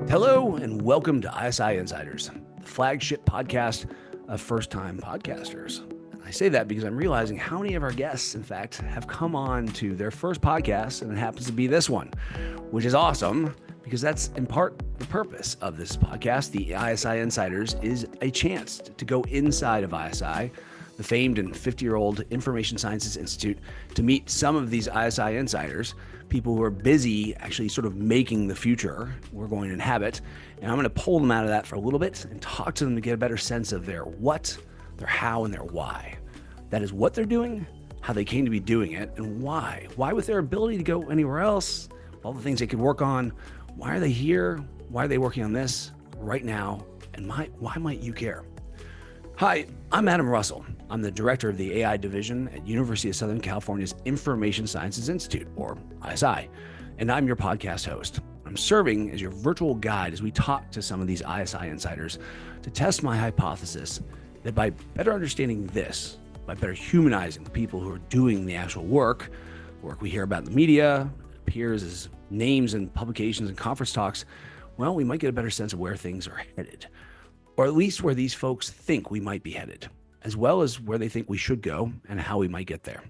Hello, and welcome to ISI Insiders, the flagship podcast of first-time podcasters. And I say that because I'm realizing how many of our guests, in fact, have come on to their first podcast, and it happens to be this one, which is awesome because that's in part the purpose of this podcast. The ISI Insiders is a chance to go inside of ISI, the famed and 50-year-old Information Sciences Institute, to meet some of these ISI insiders, people who are busy actually sort of making the future we're going to inhabit. And I'm going to pull them out of that for a little bit and talk to them to get a better sense of their what, their how, and their why. That is what they're doing, how they came to be doing it, and why. Why with their ability to go anywhere else, all the things they could work on, why are they here? Why are they working on this right now? And why might you care? Hi, I'm Adam Russell. I'm the director of the AI division at University of Southern California's Information Sciences Institute, or ISI, and I'm your podcast host. I'm serving as your virtual guide as we talk to some of these ISI insiders to test my hypothesis that by better understanding this, by better humanizing the people who are doing the actual work we hear about in the media, appears as names in publications and conference talks, well, we might get a better sense of where things are headed, or at least where these folks think we might be headed, as well as where they think we should go and how we might get there.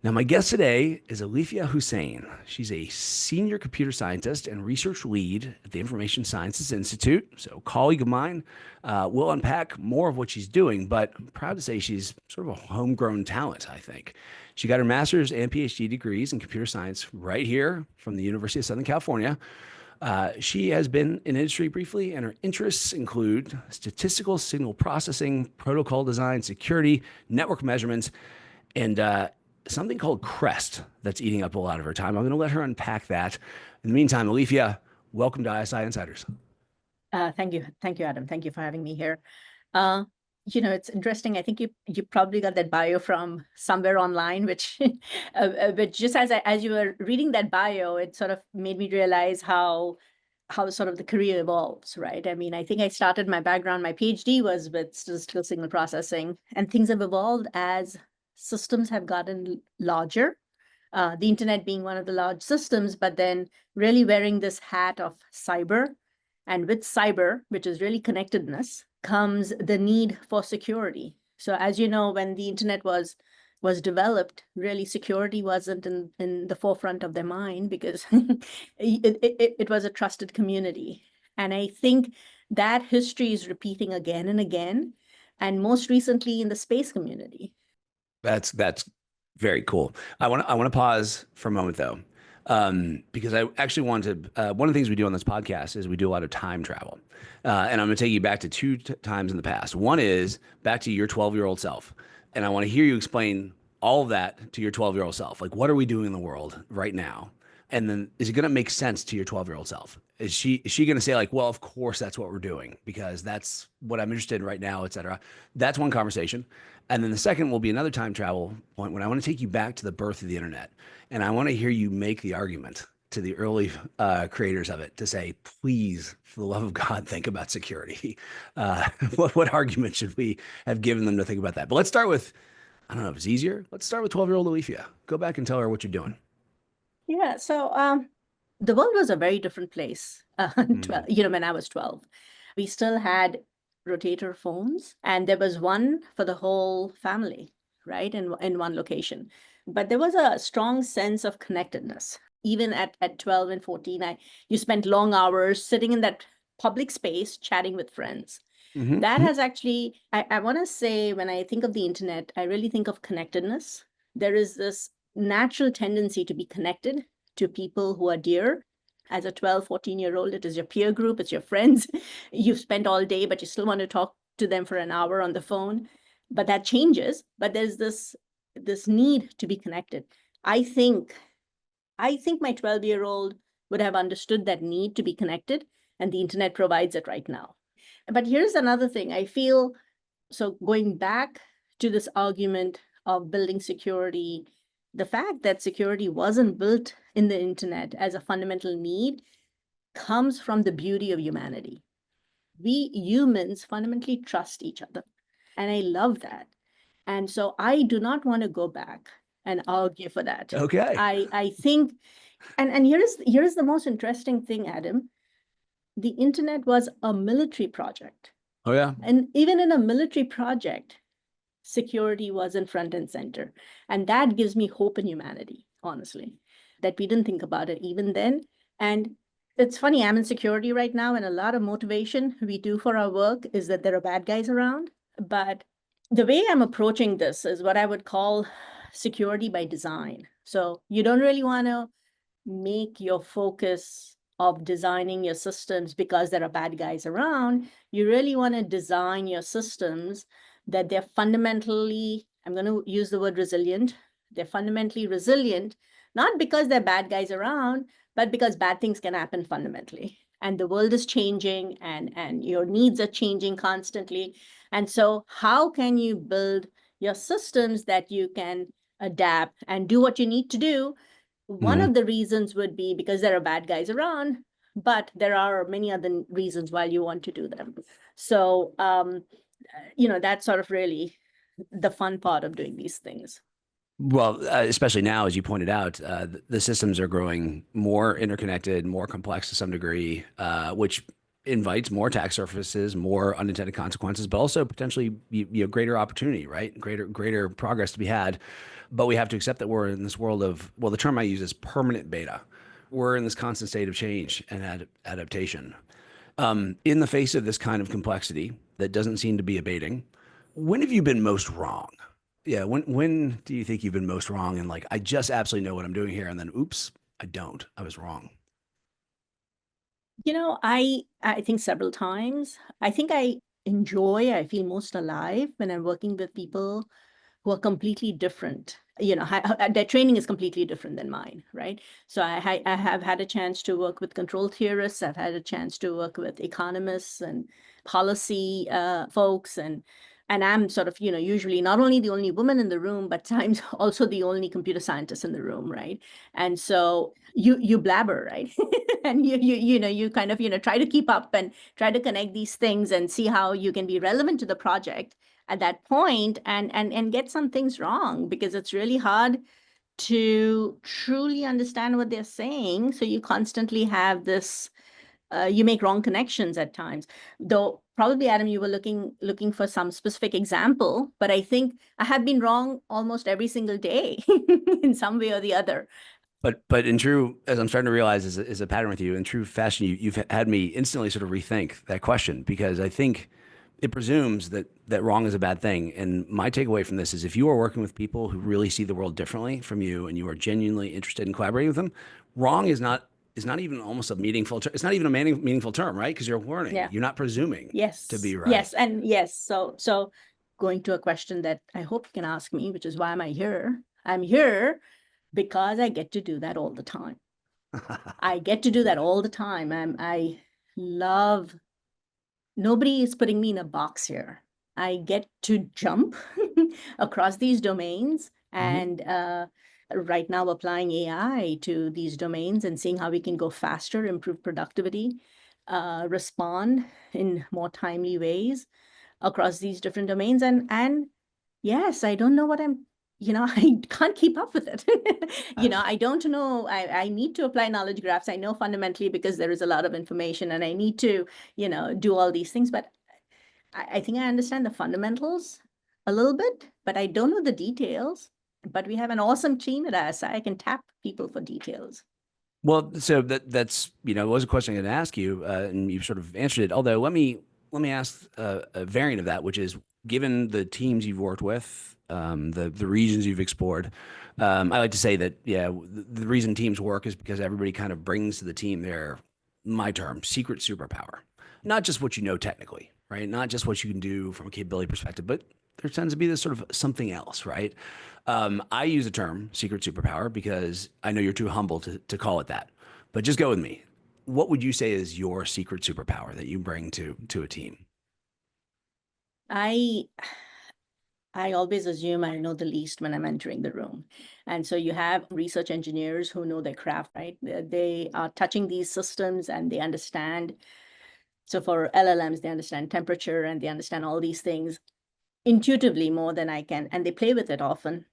Now, my guest today is Alefiya Hussain. She's a senior computer scientist and research lead at the Information Sciences Institute, so a colleague of mine. We'll unpack more of what she's doing, but I'm proud to say she's sort of a homegrown talent, I think. She got her master's and PhD degrees in computer science right here from the University of Southern California. She has been in industry briefly, and her interests include statistical signal processing, protocol design, security, network measurements, and something called CREST that's eating up a lot of her time. I'm going to let her unpack that. In the meantime, Alefiya, welcome to ISI Insiders. Thank you, Adam. Thank you for having me here. It's interesting. I think you probably got that bio from somewhere online, which just as you were reading that bio, it sort of made me realize how sort of the career evolves, right? I mean, I think I started my background, my PhD was with statistical signal processing, and things have evolved as systems have gotten larger. The internet being one of the large systems, but then really wearing this hat of cyber, and with cyber, which is really connectedness, comes the need for security. So as you know, when the internet was developed, really security wasn't in the forefront of their mind because it was a trusted community. And I think that history is repeating again and again, and most recently in the space community. That's very cool. I want to pause for a moment though, because I actually want to. One of the things we do on this podcast is we do a lot of time travel, and I'm going to take you back to two times in the past. One is back to your 12-year-old self, and I want to hear you explain all of that to your 12-year-old self. Like, what are we doing in the world right now? And then, is it going to make sense to your 12-year-old self? Is she going to say like, well, of course that's what we're doing because that's what I'm interested in right now, et cetera? That's one conversation. And then the second will be another time travel point when I want to take you back to the birth of the internet. And I want to hear you make the argument to the early creators of it to say, please, for the love of God, think about security. What argument should we have given them to think about that? But let's start with, I don't know if it's easier. Let's start with 12-year-old Alefiya. Go back and tell her what you're doing. Yeah, so the world was a very different place when I was 12. We still had rotator phones, and there was one for the whole family, right, in one location. But there was a strong sense of connectedness. Even at 12 and 14, you spent long hours sitting in that public space chatting with friends. Mm-hmm. That has actually, I want to say, when I think of the internet, I really think of connectedness. There is this natural tendency to be connected to people who are dear. As a 12, 14-year-old, it is your peer group, it's your friends. You've spent all day, but you still want to talk to them for an hour on the phone. But that changes. But there's this need to be connected. I think my 12-year-old would have understood that need to be connected, and the internet provides it right now. But here's another thing. I feel, so going back to this argument of building security, the fact that security wasn't built in the internet as a fundamental need comes from the beauty of humanity. We humans fundamentally trust each other. And I love that. And so I do not want to go back and argue for that. Okay. I think, and here is the most interesting thing, Adam. the internet was a military project. Oh, yeah. And even in a military project, security wasn't front and center. And that gives me hope in humanity, honestly, that we didn't think about it even then. And it's funny, I'm in security right now, and a lot of motivation we do for our work is that there are bad guys around. But the way I'm approaching this is what I would call security by design. So you don't really want to make your focus of designing your systems because there are bad guys around. You really want to design your systems that they're fundamentally, I'm going to use the word resilient, they're fundamentally resilient, not because there are bad guys around, but because bad things can happen fundamentally. And the world is changing, and your needs are changing constantly. And so how can you build your systems that you can adapt and do what you need to do? One Mhm. of the reasons would be because there are bad guys around, but there are many other reasons why you want to do them. So, that's sort of really the fun part of doing these things. Well, especially now, as you pointed out, the systems are growing more interconnected, more complex to some degree, which invites more attack surfaces, more unintended consequences, but also potentially greater opportunity, right? Greater progress to be had. But we have to accept that we're in this world of, well, the term I use is permanent beta. We're in this constant state of change and adaptation. In the face of this kind of complexity that doesn't seem to be abating, when have you been most wrong? Yeah, when do you think you've been most wrong? And like, I just absolutely know what I'm doing here, and then oops, I don't. I was wrong. I think several times. I think I feel most alive when I'm working with people who are completely different. Their training is completely different than mine, right? So I have had a chance to work with control theorists. I've had a chance to work with economists and policy folks, and I'm sort of, usually not only the only woman in the room, but times also the only computer scientist in the room, right? And so you blabber, right? And you kind of, try to keep up and try to connect these things and see how you can be relevant to the project at that point, and get some things wrong, because it's really hard to truly understand what they're saying. So you constantly have this, you make wrong connections at times. Though probably, Adam, you were looking for some specific example, but I think I have been wrong almost every single day in some way or the other. But in true, as I'm starting to realize is a pattern with you, in true fashion, you've had me instantly sort of rethink that question, because I think it presumes that wrong is a bad thing. And my takeaway from this is, if you are working with people who really see the world differently from you and you are genuinely interested in collaborating with them, wrong is not even almost a meaningful term. It's not even a meaningful term, right? Because you're learning. Yeah. You're not presuming to Yes. be right. Yes. And yes. So going to a question that I hope you can ask me, which is, why am I here? I'm here because I get to do that all the time. I get to do that all the time. I love, nobody is putting me in a box here. I get to jump across these domains, Mhm. and right now applying AI to these domains and seeing how we can go faster, improve productivity, respond in more timely ways across these different domains. And yes, I don't know what I can't keep up with it. I don't know. I need to apply knowledge graphs. I know fundamentally because there is a lot of information, and I need to, do all these things. But I think I understand the fundamentals a little bit, but I don't know the details. But we have an awesome team at ISI. I can tap people for details. Well, so that's it was a question I'm going to ask you, and you've sort of answered it. Although let me ask a variant of that, which is, given the teams you've worked with, the regions you've explored, I like to say that the reason teams work is because everybody kind of brings to the team their, my term, secret superpower, not just what you know technically, right? Not just what you can do from a capability perspective, but there tends to be this sort of something else, right? I use the term secret superpower because I know you're too humble to call it that, but just go with me. What would you say is your secret superpower that you bring to a team? I I always assume I know the least when I'm entering the room. And so you have research engineers who know their craft, right? They are touching these systems and they understand. So for LLMs, they understand temperature and they understand all these things intuitively more than I can. And they play with it often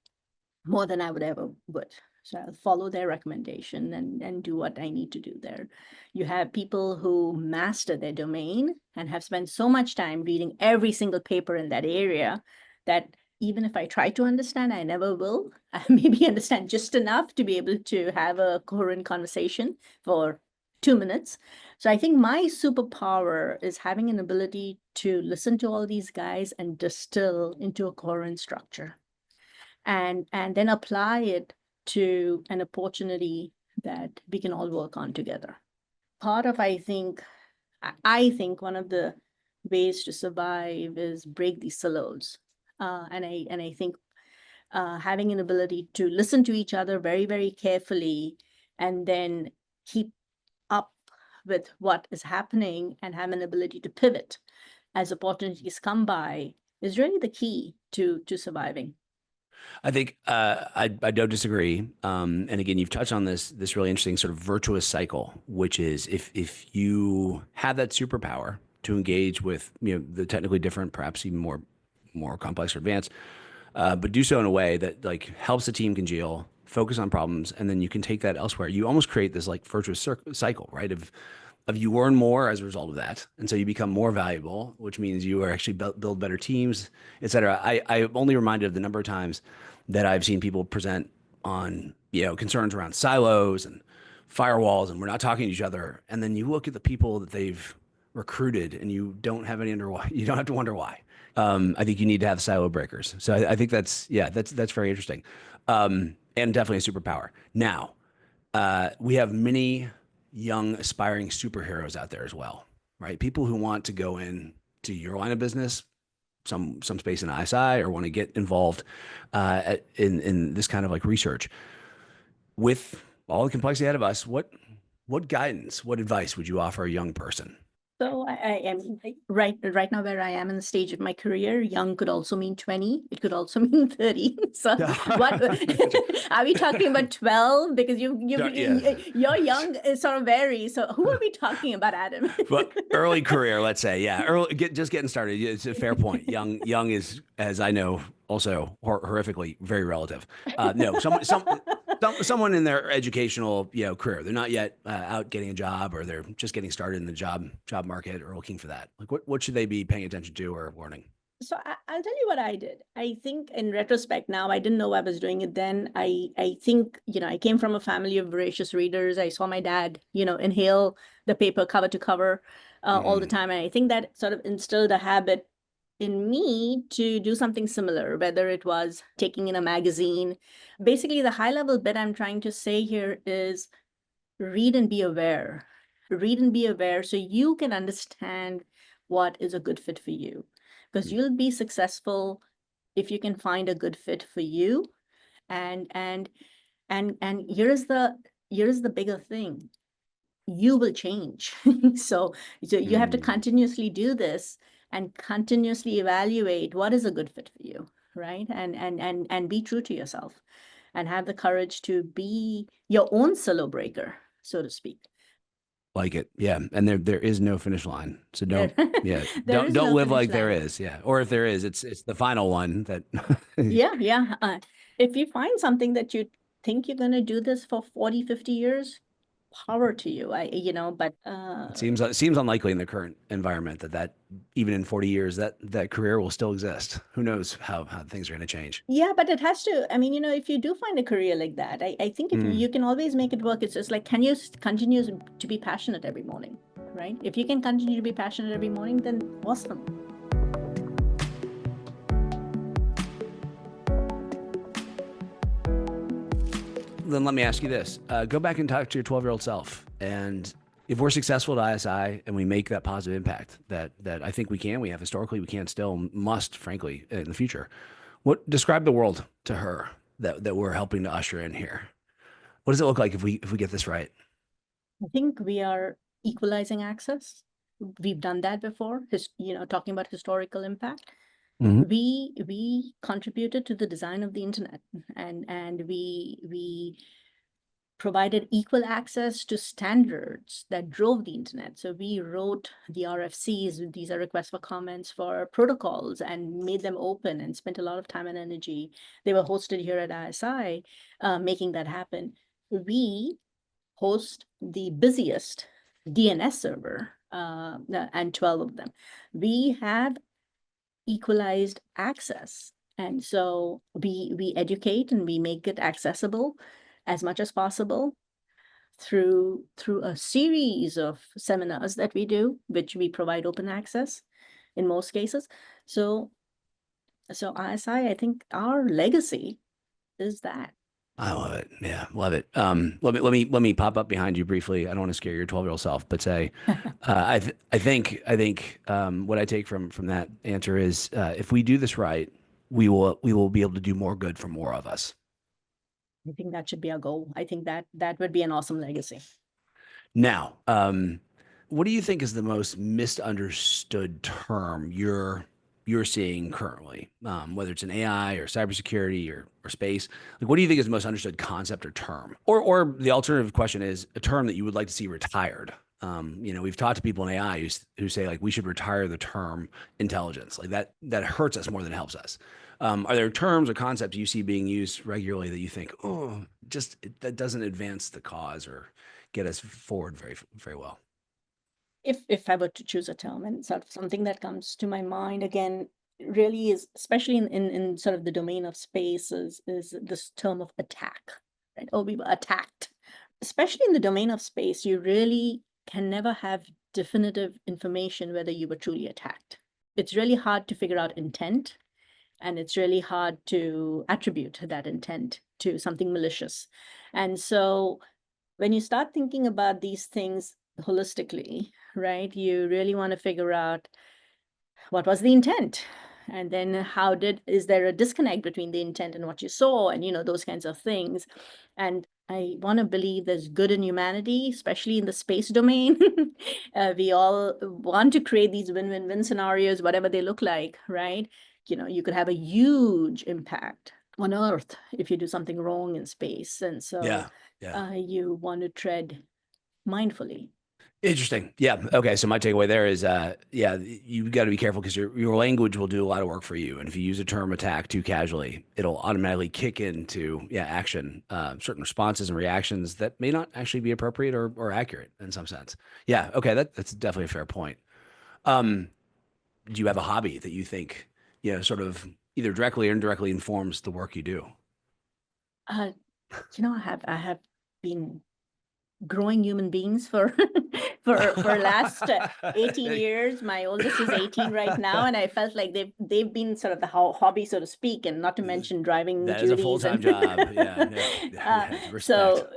more than I would ever would. So I'll follow their recommendation and do what I need to do there. You have people who master their domain and have spent so much time reading every single paper in that area that even if I try to understand, I never will. I maybe understand just enough to be able to have a coherent conversation for 2 minutes. So I think my superpower is having an ability to listen to all these guys and distill into a coherent structure and then apply it to an opportunity that we can all work on together. Part of, I think one of the ways to survive is break these silos. And I think having an ability to listen to each other very, very carefully and then keep up with what is happening and have an ability to pivot as opportunities come by is really the key to surviving. I think I don't disagree. And again, you've touched on this really interesting sort of virtuous cycle, which is if you have that superpower to engage with the technically different, perhaps even more complex or advanced, but do so in a way that like helps the team congeal, focus on problems, and then you can take that elsewhere. You almost create this like virtuous cycle, right? Of you earn more as a result of that, and so you become more valuable, which means you are actually build better teams, et cetera. I'm only reminded of the number of times that I've seen people present on concerns around silos and firewalls, and we're not talking to each other. And then you look at the people that they've recruited, and you don't have you don't have to wonder why. I think you need to have silo breakers. So I think that's very interesting, and definitely a superpower. Now, we have many young aspiring superheroes out there as well, right? People who want to go in to your line of business, some space in ISI, or want to get involved in this kind of like research. With all the complexity ahead of us, what guidance, what advice would you offer a young person? So I am right now where I am in the stage of my career. Young could also mean 20. It could also mean 30. So what are we talking about? 12? Because your young sort of varies. So who are we talking about, Adam? Well, early career, let's say, yeah, just getting started. It's a fair point. Young is, as I know, also horrifically very relative. No, someone in their educational career, they're not yet out getting a job, or they're just getting started in the job market or looking for that. Like what should they be paying attention to or learning? So I'll tell you what I did. I think in retrospect now, I didn't know I was doing it then. I think, I came from a family of voracious readers. I saw my dad, inhale the paper cover to cover all the time. And I think that sort of instilled a habit in me to do something similar, whether it was taking in a magazine. Basically, the high level bit I'm trying to say here is read and be aware. Read and be aware so you can understand what is a good fit for you. Because you'll be successful if you can find a good fit for you. And here's the bigger thing. You will change. So you have to continuously do this and continuously evaluate what is a good fit for you, right? And be true to yourself and have the courage to be your own silo breaker, so to speak. Like it. Yeah. And there is no finish line. So don't no live like line. there is. Yeah. Or if there is, it's the final one that. Yeah. If you find something that you think you're going to do this for 40, 50 years, power to you. But it seems unlikely in the current environment that even in 40 years that career will still exist. Who knows how things are going to change. Yeah, but it has to. I mean, if you do find a career like that, I think if you can always make it work. It's just like, can you continue to be passionate every morning, right? If you can continue to be passionate every morning, then awesome. Then let me ask you this. Go back and talk to your 12-year-old self. And if we're successful at ISI and we make that positive impact that I think we have historically, we can still must, frankly, in the future, describe the world to her that we're helping to usher in here. What does it look like if we get this right? I think we are equalizing access. We've done that before, talking about historical impact. We contributed to the design of the internet, and we provided equal access to standards that drove the internet. So we wrote the RFCs, these are requests for comments for protocols, and made them open and spent a lot of time and energy. They were hosted here at ISI, making that happen. We host the busiest DNS server, and 12 of them. We have equalized access. And so we educate and we make it accessible as much as possible through a series of seminars that we do, which we provide open access in most cases. So ISI, I think our legacy is that. I love it. Yeah, love it. Let me pop up behind you briefly. I don't want to scare your 12-year-old self, but say, I think what I take from that answer is, if we do this right, we will be able to do more good for more of us. I think that should be our goal. I think that would be an awesome legacy. Now, what do you think is the most misunderstood term you're seeing currently, whether it's in AI or cybersecurity or space? Like, what do you think is the most understood concept or term? Or the alternative question is a term that you would like to see retired. We've talked to people in AI who say, like, we should retire the term intelligence. Like that hurts us more than it helps us. Are there terms or concepts you see being used regularly that you think, that doesn't advance the cause or get us forward very, very well? If I were to choose a term, and sort of something that comes to my mind again, really is, especially in sort of the domain of space, is this term of attack, right? Oh, we were attacked. Especially in the domain of space, you really can never have definitive information whether you were truly attacked. It's really hard to figure out intent, and it's really hard to attribute that intent to something malicious. And so when you start thinking about these things holistically, right, you really want to figure out what was the intent, and then is there a disconnect between the intent and what you saw, and those kinds of things. And I want to believe there's good in humanity, especially in the space domain. We all want to create these win-win-win scenarios, whatever they look like, right? You could have a huge impact on Earth if you do something wrong in space. And so you want to tread mindfully. Interesting. Yeah. Okay. So my takeaway there is, you've got to be careful because your language will do a lot of work for you. And if you use the term attack too casually, it'll automatically kick into action, certain responses and reactions that may not actually be appropriate or accurate in some sense. Yeah. Okay. That's definitely a fair point. Do you have a hobby that you think, sort of either directly or indirectly informs the work you do? I have been growing human beings for last 18 years. My oldest is 18 right now, and I felt like they've been sort of the hobby, so to speak, and not to mention driving that duties. Is a full-time job. So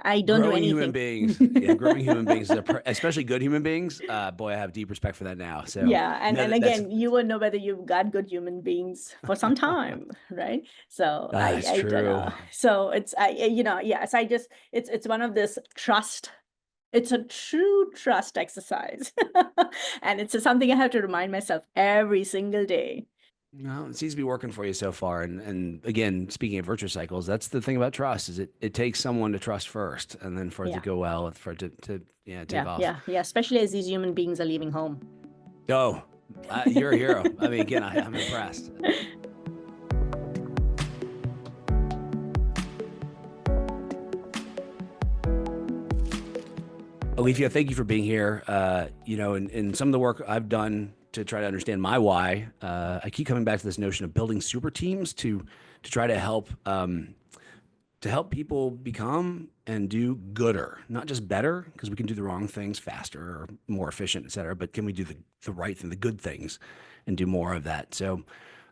I don't do growing anything. Human beings. Yeah, growing human beings, especially good human beings. Boy, I have deep respect for that now. So and again, you won't know whether you've got good human beings for some time, right? So I don't know. So it's it's one of this trust. It's a true trust exercise, and it's something I have to remind myself every single day. No, it seems to be working for you so far. And again, speaking of virtuous cycles, that's the thing about trust is it takes someone to trust first, and then for it to go well, for it to take off. Yeah. Especially as these human beings are leaving home. Oh, you're a hero. I mean, again, I'm impressed. Alefiya, thank you for being here. In some of the work I've done to try to understand my why, I keep coming back to this notion of building super teams to try to help people become and do gooder, not just better, because we can do the wrong things faster or more efficient, et cetera, but can we do the right thing, the good things, and do more of that? So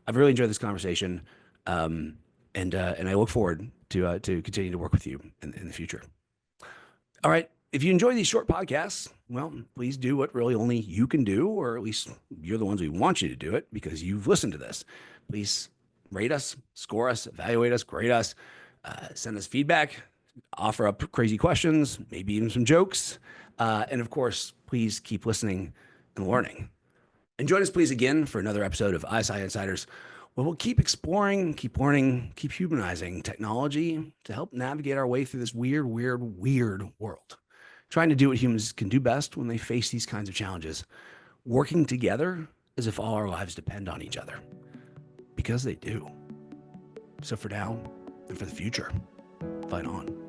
I've really enjoyed this conversation, and I look forward to continue to work with you in the future. All right. If you enjoy these short podcasts, well, please do what really only you can do, or at least you're the ones we want you to do it because you've listened to this. Please rate us, score us, evaluate us, grade us, send us feedback, offer up crazy questions, maybe even some jokes. And of course, please keep listening and learning. And join us, please, again for another episode of ISI Insiders, Well, we'll keep exploring, keep learning, keep humanizing technology to help navigate our way through this weird world. Trying to do what humans can do best when they face these kinds of challenges, working together as if all our lives depend on each other, because they do. So for now and for the future, fight on.